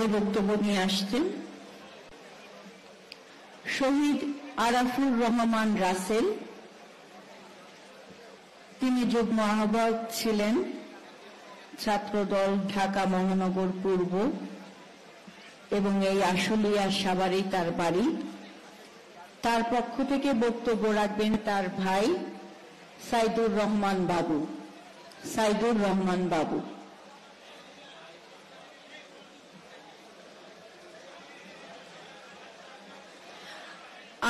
তিনি বক্তব্য নিয়ে আসছেন। শহীদ আরাফুর রহমান রাসেল, তিনি যুগ্ম আহ্বায়ক ছিলেন ছাত্রদল ঢাকা মহানগর পূর্ব এবং এই আশুলিয়া সাভারেই তার বাড়ি। তার পক্ষ থেকে বক্তব্য রাখবেন তার ভাই সাইদুর রহমান বাবু। সাইদুর রহমান বাবু।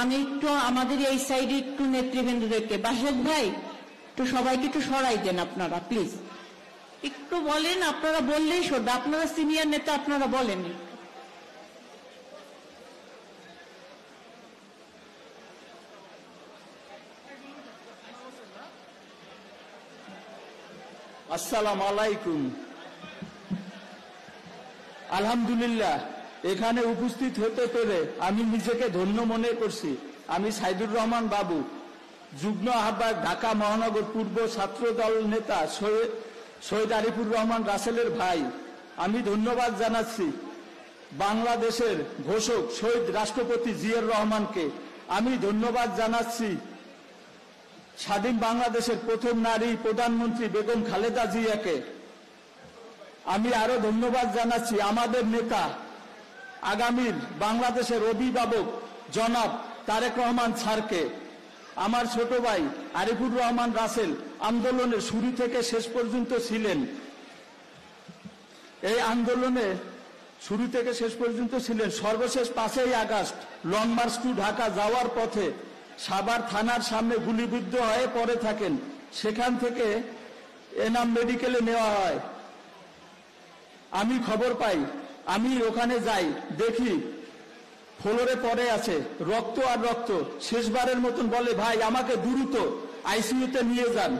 আমি একটু আমাদের এই সাইডে একটু নেতৃবৃন্দদেরকে, বাহেদ ভাই একটু সবাইকে একটু সরাই দেন আপনারা প্লিজ, একটু বলেন, আপনারা বললেই শোধ, আপনারা সিনিয়র নেতা, আপনারা বলেন। আসসালামু আলাইকুম। আলহামদুলিল্লাহ, এখানে উপস্থিত হতে পেরে আমি নিজেকে ধন্য মনে করছি। আমি সাইদুর রহমান বাবু, যুগ্ম আহ্বায়ক ঢাকা মহানগর পূর্ব ছাত্রদল নেতা শহীদ আরিফুর রহমান রাসেলের ভাই। আমি ধন্যবাদ জানাচ্ছি বাংলাদেশের ঘোষক শহীদ রাষ্ট্রপতি জিয়াউর রহমানকে। আমি ধন্যবাদ জানাচ্ছি স্বাধীন বাংলাদেশের প্রথম নারী প্রধানমন্ত্রী বেগম খালেদা জিয়াকে। আমি আরো ধন্যবাদ জানাচ্ছি আমাদের নেতা, আগামীর বাংলাদেশের অভিভাবক জনাব তারেক রহমান স্যারকে। আমার ছোট ভাই আরিফুর রহমান রাসেল আন্দোলনের শুরু থেকে শেষ পর্যন্ত ছিলেন। এই আন্দোলনে শুরু থেকে শেষ পর্যন্ত ছিলেন। সর্বশেষ 5ই August long march to Dhaka যাওয়ার পথে সাভার থানার সামনে গুলিবিদ্ধ হয়ে পড়ে থাকেন। সেখান থেকে এনাম মেডিকেলে নেওয়া হয়। আমি খবর পাই, আমি ওখানে যাই, দেখি ফ্লোরে পড়ে আছে রক্ত আর রক্ত। শেষবারের মতন বলে, ভাই আমাকে দ্রুত আইসিইউতে নিয়ে যান।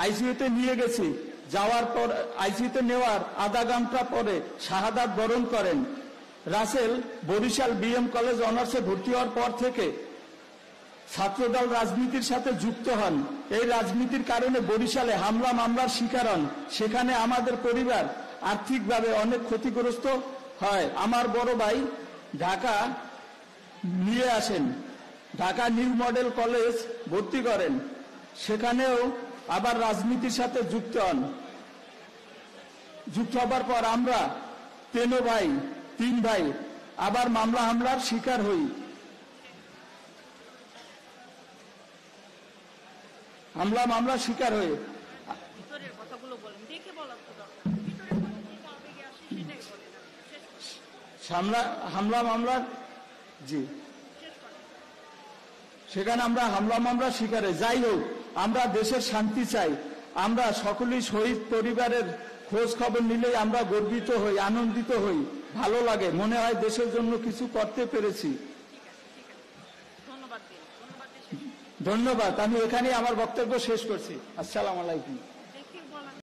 আইসিইউতে নিয়ে গেছি। যাওয়ার পর আইসিইউতে নেওয়ার আধা ঘন্টা পরে শাহাদাত বরণ করেন। রাসেল বরিশাল বিএম কলেজ অনার্সে ভর্তি হওয়ার পর থেকে ছাত্রদল রাজনীতির সাথে যুক্ত হন। এই রাজনীতির কারণে বরিশালে হামলা মামলার শিকার হন। সেখানে আমাদের পরিবার আর্থিকভাবে অনেক ক্ষতিগ্রস্ত হয়। আমার বড় ভাই ঢাকা নিয়ে আসেন, ঢাকা নিউ মডেল কলেজ ভর্তি করেন। সেখানেও আবার রাজনীতির সাথে যুক্ত হন। যুক্ত হবার পর আমরা 3 ভাই আবার মামলা হামলার শিকার হই। মামলার শিকার হয়ে হামলা মামলার সেখানে আমরা হামলা মামলার শিকারে। যাই হোক, আমরা দেশের শান্তি চাই। আমরা সকলেই শহীদ পরিবারের খোঁজ খবর নিলেই আমরা গর্বিত হই, আনন্দিত হই, ভালো লাগে, মনে হয় দেশের জন্য কিছু করতে পেরেছি। ধন্যবাদ। আমি এখানেই আমার বক্তব্য শেষ করছি। আসসালামু আলাইকুম।